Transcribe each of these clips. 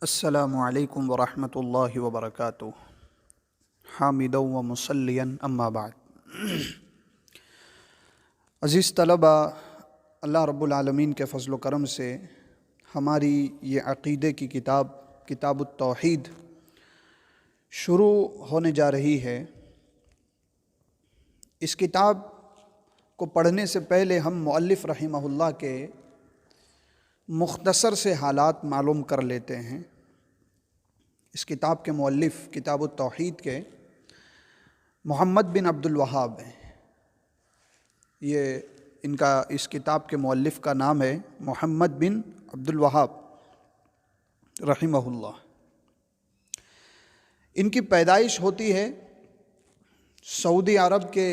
السلام علیکم ورحمۃ اللہ وبرکاتہ حامدا و مصلیا اما بعد۔ عزیز طلبہ، اللہ رب العالمین کے فضل و کرم سے ہماری یہ عقیدے کی کتاب التوحید شروع ہونے جا رہی ہے۔ اس کتاب کو پڑھنے سے پہلے ہم مؤلف رحمہ اللہ کے مختصر سے حالات معلوم کر لیتے ہیں۔ اس کتاب کے مؤلف کتاب التوحید کے محمد بن عبد الوہاب ہیں۔ اس کتاب کے مؤلف کا نام ہے محمد بن عبد الوہاب رحمہ اللہ۔ ان کی پیدائش ہوتی ہے سعودی عرب کے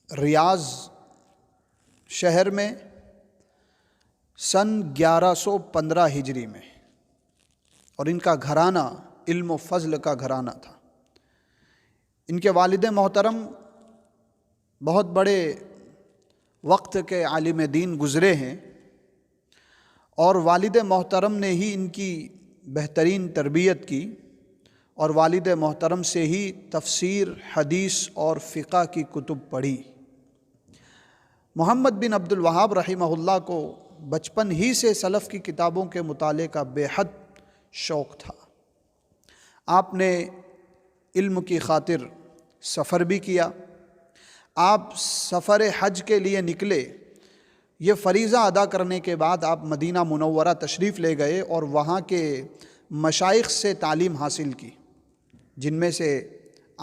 ریاض شہر میں سن 1115 ہجری میں، اور ان کا گھرانہ علم و فضل کا گھرانہ تھا۔ ان کے والد محترم بہت بڑے وقت کے عالم دین گزرے ہیں، اور والد محترم نے ہی ان کی بہترین تربیت کی، اور والد محترم سے ہی تفسیر، حدیث اور فقہ کی کتب پڑھی۔ محمد بن عبد الوہاب رحمہ اللہ کو بچپن ہی سے سلف کی کتابوں کے مطالعے کا بے حد شوق تھا۔ آپ نے علم کی خاطر سفر بھی کیا۔ آپ سفر حج کے لیے نکلے۔ یہ فریضہ ادا کرنے کے بعد آپ مدینہ منورہ تشریف لے گئے اور وہاں کے مشائخ سے تعلیم حاصل کی، جن میں سے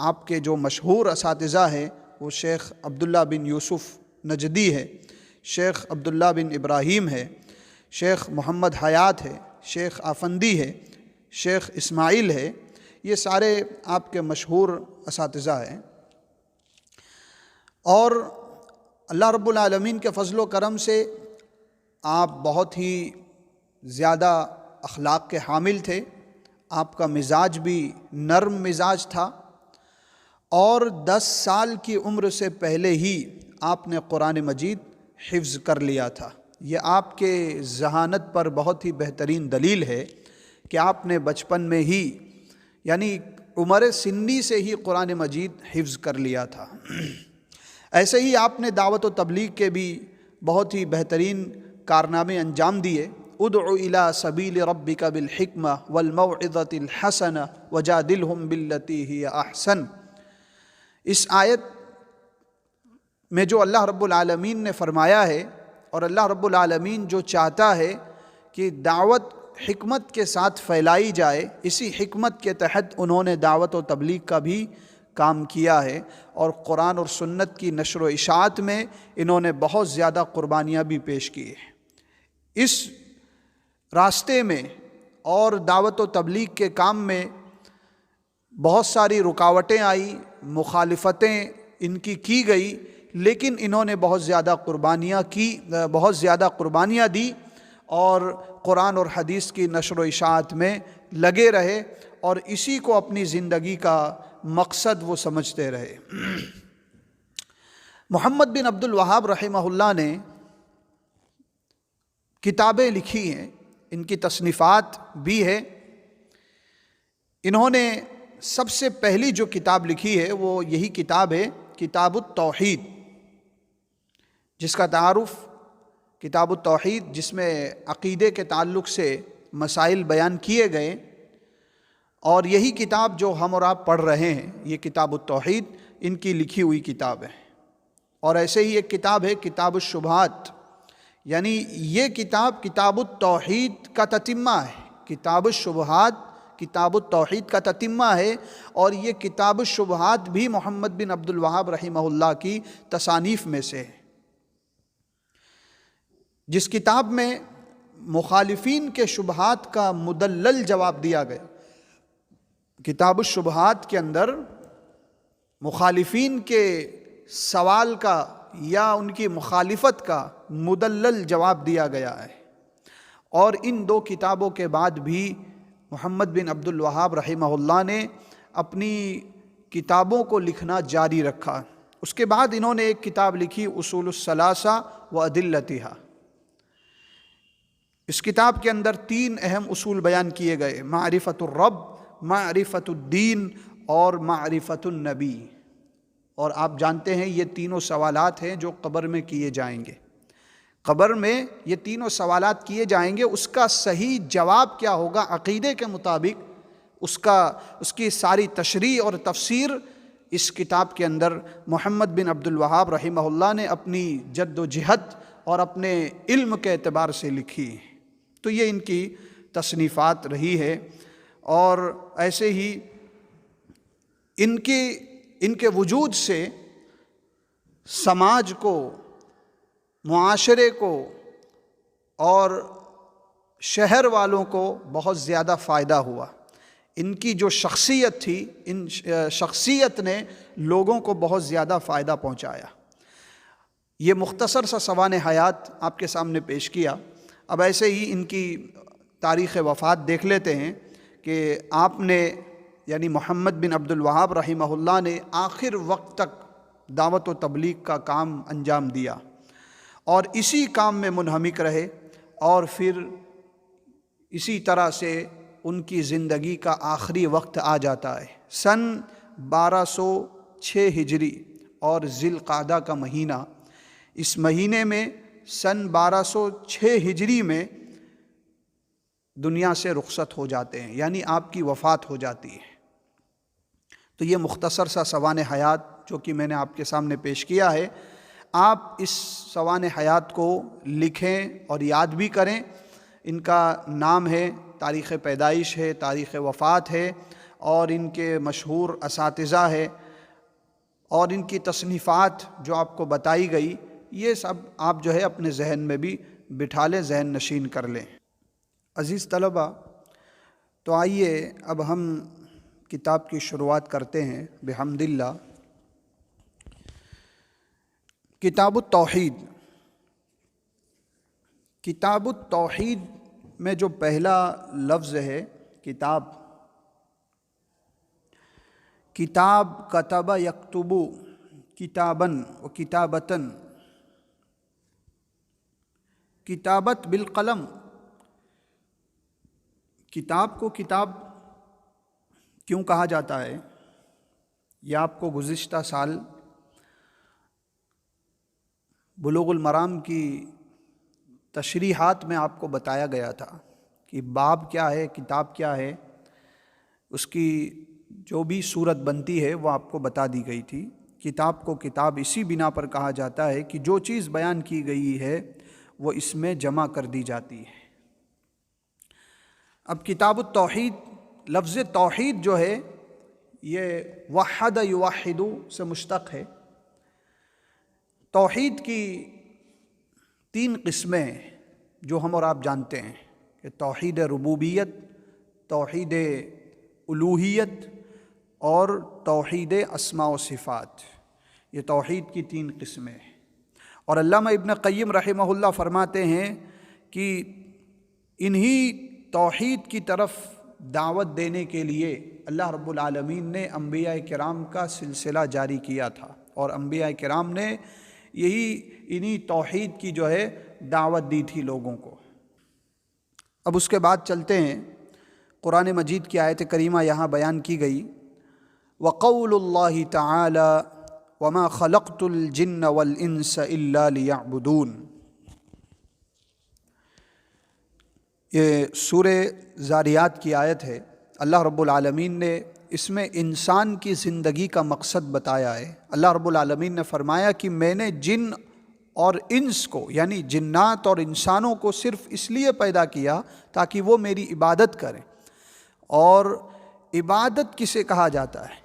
آپ کے جو مشہور اساتذہ ہیں وہ شیخ عبداللہ بن یوسف نجدی ہے، شیخ عبداللہ بن ابراہیم ہے، شیخ محمد حیات ہے، شیخ آفندی ہے، شیخ اسماعیل ہے۔ یہ سارے آپ کے مشہور اساتذہ ہیں، اور اللہ رب العالمین کے فضل و کرم سے آپ بہت ہی زیادہ اخلاق کے حامل تھے۔ آپ کا مزاج بھی نرم مزاج تھا، اور 10 سال کی عمر سے پہلے ہی آپ نے قرآن مجید حفظ کر لیا تھا۔ یہ آپ کے ذہانت پر بہت ہی بہترین دلیل ہے کہ آپ نے بچپن میں ہی، یعنی عمر سنی سے ہی قرآن مجید حفظ کر لیا تھا۔ ایسے ہی آپ نے دعوت و تبلیغ کے بھی بہت ہی بہترین کارنامے انجام دیے۔ ادع الی سبیل ربک بالحکمہ والموعظۃ الحسنہ وجادلہم باللتی ہی احسن۔ اس آیت میں جو اللہ رب العالمین نے فرمایا ہے، اور اللہ رب العالمین جو چاہتا ہے کہ دعوت حکمت کے ساتھ پھیلائی جائے، اسی حکمت کے تحت انہوں نے دعوت و تبلیغ کا بھی کام کیا ہے، اور قرآن اور سنت کی نشر و اشاعت میں انہوں نے بہت زیادہ قربانیاں بھی پیش کی ہیں۔ اس راستے میں اور دعوت و تبلیغ کے کام میں بہت ساری رکاوٹیں آئی، مخالفتیں ان کی گئی، لیکن انہوں نے بہت زیادہ قربانیاں دی، اور قرآن اور حدیث کی نشر و اشاعت میں لگے رہے، اور اسی کو اپنی زندگی کا مقصد وہ سمجھتے رہے۔ محمد بن عبد الوہاب رحمہ اللہ نے کتابیں لکھی ہیں، ان کی تصنیفات بھی ہے۔ انہوں نے سب سے پہلی جو کتاب لکھی ہے وہ یہی کتاب ہے، کتاب التوحید، جس کا تعارف کتاب التوحید، جس میں عقیدے کے تعلق سے مسائل بیان کیے گئے، اور یہی کتاب جو ہم اور آپ پڑھ رہے ہیں، یہ کتاب التوحید ان کی لکھی ہوئی کتاب ہے۔ اور ایسے ہی ایک کتاب ہے کتاب الشبہات، یعنی یہ کتاب التوحید کا تتمہ ہے۔ کتاب الشبہات کتاب التوحید کا تتمہ ہے، اور یہ کتاب الشبہات بھی محمد بن عبد الوہاب رحمہ اللہ کی تصانیف میں سے ہے، جس کتاب میں مخالفین کے شبہات کا مدلل جواب دیا گیا۔ کتاب الشبہات کے اندر مخالفین کے سوال کا یا ان کی مخالفت کا مدلل جواب دیا گیا ہے، اور ان 2 کتابوں کے بعد بھی محمد بن عبد الوہاب رحمہ اللہ نے اپنی کتابوں کو لکھنا جاری رکھا۔ اس کے بعد انہوں نے ایک کتاب لکھی اصول الثلاثہ و ادلتھا۔ اس کتاب کے اندر 3 اہم اصول بیان کیے گئے: معرفت الرب، معرفت الدین اور معرفت النبی۔ اور آپ جانتے ہیں یہ تینوں سوالات ہیں جو قبر میں کیے جائیں گے۔ قبر میں یہ تینوں سوالات کیے جائیں گے، اس کا صحیح جواب کیا ہوگا عقیدے کے مطابق، اس کی ساری تشریح اور تفسیر اس کتاب کے اندر محمد بن عبد الوہاب رحمہ اللہ نے اپنی جد و جہد اور اپنے علم کے اعتبار سے لکھی۔ تو یہ ان کی تصنیفات رہی ہے، اور ایسے ہی ان کے وجود سے سماج کو، معاشرے کو اور شہر والوں کو بہت زیادہ فائدہ ہوا۔ ان کی جو شخصیت تھی، ان شخصیت نے لوگوں کو بہت زیادہ فائدہ پہنچایا۔ یہ مختصر سا سوانح حیات آپ کے سامنے پیش کیا۔ اب ایسے ہی ان کی تاریخ وفات دیکھ لیتے ہیں کہ آپ نے یعنی محمد بن عبد الوہاب رحمہ اللہ نے آخر وقت تک دعوت و تبلیغ کا کام انجام دیا اور اسی کام میں منہمک رہے، اور پھر اسی طرح سے ان کی زندگی کا آخری وقت آ جاتا ہے۔ سن 1206 ہجری اور ذی القعدہ کا مہینہ، اس مہینے میں سن 1206 ہجری میں دنیا سے رخصت ہو جاتے ہیں، یعنی آپ کی وفات ہو جاتی ہے۔ تو یہ مختصر سا سوانح حیات جو کہ میں نے آپ کے سامنے پیش کیا ہے، آپ اس سوانح حیات کو لکھیں اور یاد بھی کریں۔ ان کا نام ہے، تاریخ پیدائش ہے، تاریخ وفات ہے، اور ان کے مشہور اساتذہ ہے، اور ان کی تصنیفات جو آپ کو بتائی گئی، یہ سب آپ جو ہے اپنے ذہن میں بھی بٹھا لیں، ذہن نشین کر لیں۔ عزیز طلبہ، تو آئیے اب ہم کتاب کی شروعات کرتے ہیں بحمد اللہ۔ کتاب التوحید۔ کتاب التوحید میں جو پہلا لفظ ہے کتاب، کتاب کتب یکتب کتاباً و کتابتاً، کتابت بالقلم۔ کتاب کو کتاب کیوں کہا جاتا ہے، یہ آپ کو گزشتہ سال بلوغ المرام کی تشریحات میں آپ کو بتایا گیا تھا کہ باب کیا ہے، کتاب کیا ہے، اس کی جو بھی صورت بنتی ہے وہ آپ کو بتا دی گئی تھی۔ کتاب کو کتاب اسی بنا پر کہا جاتا ہے کہ جو چیز بیان کی گئی ہے وہ اس میں جمع کر دی جاتی ہے۔ اب کتاب التوحید، لفظ توحید جو ہے یہ وحد یوحد سے مشتق ہے۔ توحید کی 3 قسمیں ہیں جو ہم اور آپ جانتے ہیں کہ توحید ربوبیت، توحید الوہیت اور توحید اسماء و صفات۔ یہ توحید کی 3 قسمیں ہیں، اور علامہ ابن قیم رحمہ اللہ فرماتے ہیں کہ انہی توحید کی طرف دعوت دینے کے لیے اللہ رب العالمین نے انبیاء کرام کا سلسلہ جاری کیا تھا، اور انبیاء کرام نے انہی توحید کی جو ہے دعوت دی تھی لوگوں کو۔ اب اس کے بعد چلتے ہیں، قرآن مجید کی آیت کریمہ یہاں بیان کی گئی، وَقَوْلُ اللَّهِ تَعَالَى وَمَا خَلَقْتُ الْجِنَّ وَالْإِنسَ إِلَّا لِيَعْبُدُونَ۔ یہ سورہ ذاریات کی آیت ہے۔ اللہ رب العالمین نے اس میں انسان کی زندگی کا مقصد بتایا ہے۔ اللہ رب العالمین نے فرمایا کہ میں نے جن اور انس کو، یعنی جنات اور انسانوں کو صرف اس لیے پیدا کیا تاکہ وہ میری عبادت کریں۔ اور عبادت کسے کہا جاتا ہے؟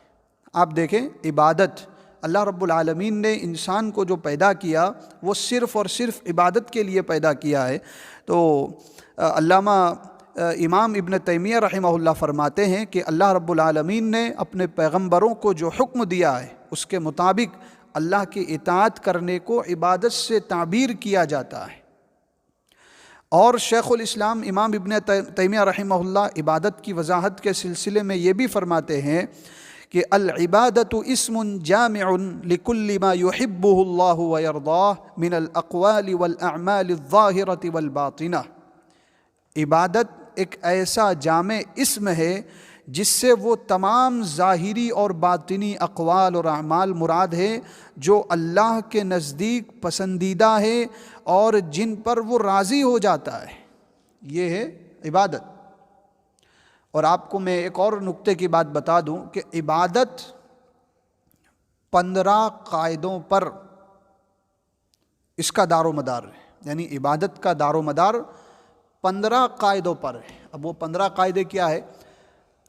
آپ دیکھیں، عبادت، اللہ رب العالمین نے انسان کو جو پیدا کیا وہ صرف اور صرف عبادت کے لیے پیدا کیا ہے۔ تو علامہ امام ابن تیمیہ رحمہ اللہ فرماتے ہیں کہ اللہ رب العالمین نے اپنے پیغمبروں کو جو حکم دیا ہے اس کے مطابق اللہ کی اطاعت کرنے کو عبادت سے تعبیر کیا جاتا ہے۔ اور شیخ الاسلام امام ابن تیمیہ رحمہ اللہ عبادت کی وضاحت کے سلسلے میں یہ بھی فرماتے ہیں کہ العبادت اسم جامع لکل ما یحبہ اللہ ویرضاہ من الاقوال والاعمال الظاہرۃ والباطنہ۔ عبادت ایک ایسا جامع اسم ہے جس سے وہ تمام ظاہری اور باطنی اقوال اور اعمال مراد ہے جو اللہ کے نزدیک پسندیدہ ہے اور جن پر وہ راضی ہو جاتا ہے، یہ ہے عبادت۔ اور آپ کو میں ایک اور نقطے کی بات بتا دوں کہ عبادت 15 قاعدوں پر اس کا دار و مدار ہے، یعنی عبادت کا دار و مدار 15 قاعدوں پر ہے۔ اب وہ 15 قاعدے کیا ہے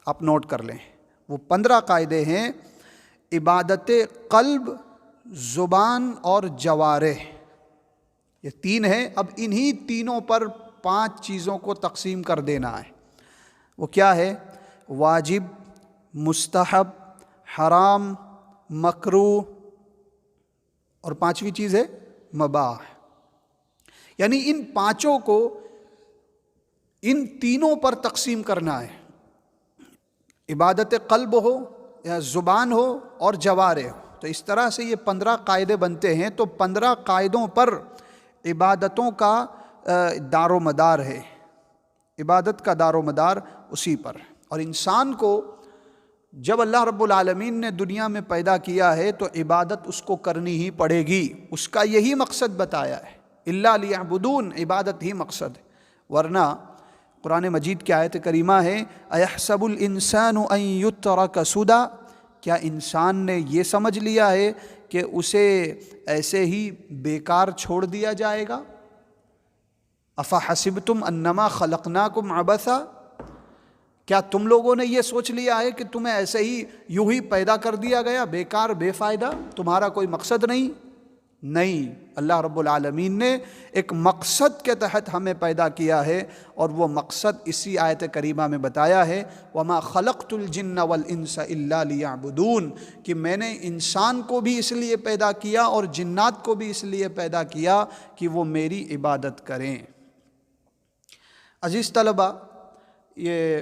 آپ نوٹ کر لیں۔ وہ 15 قاعدے ہیں عبادت قلب، زبان اور جوارح، یہ 3 ہیں۔ اب انہی تینوں پر 5 چیزوں کو تقسیم کر دینا ہے۔ وہ کیا ہے؟ واجب، مستحب، حرام، مکروہ، اور 5ویں چیز ہے مباح۔ یعنی ان 5 کو ان تینوں پر تقسیم کرنا ہے، عبادت قلب ہو یا زبان ہو اور جوارح ہو۔ تو اس طرح سے یہ 15 قاعدے بنتے ہیں۔ تو 15 قاعدوں پر عبادتوں کا دار و مدار ہے، عبادت کا دار و مدار اسی پر۔ اور انسان کو جب اللہ رب العالمین نے دنیا میں پیدا کیا ہے تو عبادت اس کو کرنی ہی پڑے گی، اس کا یہی مقصد بتایا ہے، الا لیعبدون، عبادت ہی مقصد ہے۔ ورنہ قرآن مجید کی آیت کریمہ ہے ایحسب الانسان ان یترک سدی، کیا انسان نے یہ سمجھ لیا ہے کہ اسے ایسے ہی بیکار چھوڑ دیا جائے گا؟ افحسبتم انما خلقناکم عبثا، کیا تم لوگوں نے یہ سوچ لیا ہے کہ تمہیں ایسے ہی یوں ہی پیدا کر دیا گیا، بیکار بے فائدہ، تمہارا کوئی مقصد نہیں؟ نہیں، اللہ رب العالمین نے ایک مقصد کے تحت ہمیں پیدا کیا ہے، اور وہ مقصد اسی آیت کریمہ میں بتایا ہے وَمَا خَلَقْتُ الْجِنَّ وَالْإِنسَ إِلَّا لِيَعْبُدُونَ، کہ میں نے انسان کو بھی اس لیے پیدا کیا اور جنات کو بھی اس لیے پیدا کیا کہ وہ میری عبادت کریں۔ عزیز طلبہ، یہ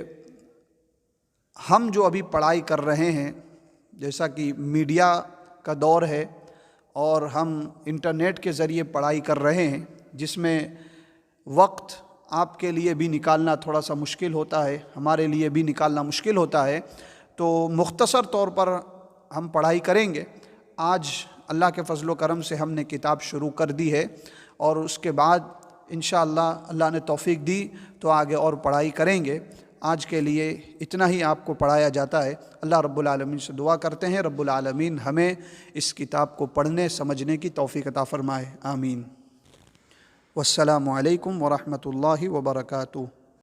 ہم جو ابھی پڑھائی کر رہے ہیں، جیسا کہ میڈیا کا دور ہے اور ہم انٹرنیٹ کے ذریعے پڑھائی کر رہے ہیں، جس میں وقت آپ کے لیے بھی نکالنا تھوڑا سا مشکل ہوتا ہے، ہمارے لیے بھی نکالنا مشکل ہوتا ہے، تو مختصر طور پر ہم پڑھائی کریں گے۔ آج اللہ کے فضل و کرم سے ہم نے کتاب شروع کر دی ہے، اور اس کے بعد انشاءاللہ اللہ نے توفیق دی تو آگے اور پڑھائی کریں گے۔ آج کے لیے اتنا ہی آپ کو پڑھایا جاتا ہے۔ اللہ رب العالمین سے دعا کرتے ہیں رب العالمین ہمیں اس کتاب کو پڑھنے سمجھنے کی توفیق عطا فرمائے، آمین۔ والسلام علیکم ورحمۃ اللہ وبرکاتہ۔